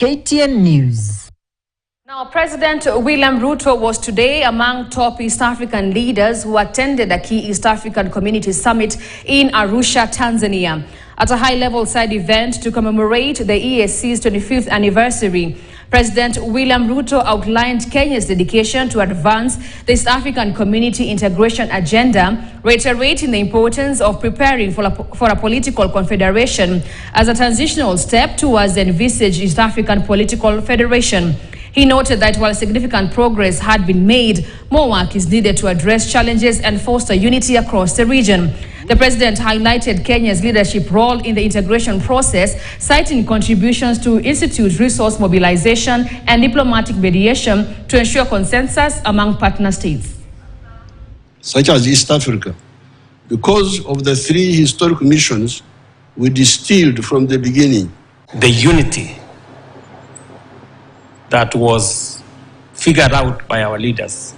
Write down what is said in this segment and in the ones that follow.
KTN News. Now, President William Ruto was today among top East African leaders who attended a key East African Community Summit in Arusha, Tanzania. At a high-level side event to commemorate the EAC's 25th anniversary, President William Ruto outlined Kenya's dedication to advance the East African Community Integration Agenda, reiterating the importance of preparing for a political confederation as a transitional step towards the envisaged East African Political Federation. He noted that while significant progress had been made, more work is needed to address challenges and foster unity across the region. The president highlighted Kenya's leadership role in the integration process, citing contributions to institute resource mobilization and diplomatic mediation to ensure consensus among partner states. Such as East Africa, because of the three historic missions we distilled from the beginning. The unity that was figured out by our leaders,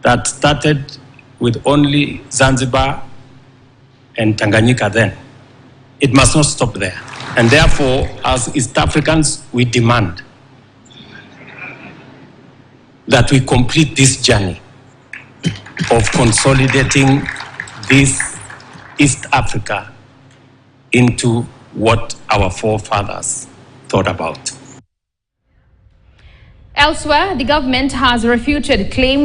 that started with only Zanzibar and Tanganyika then. It must not stop there. And therefore, as East Africans, we demand that we complete this journey of consolidating this East Africa into what our forefathers thought about. Elsewhere, the government has refuted claims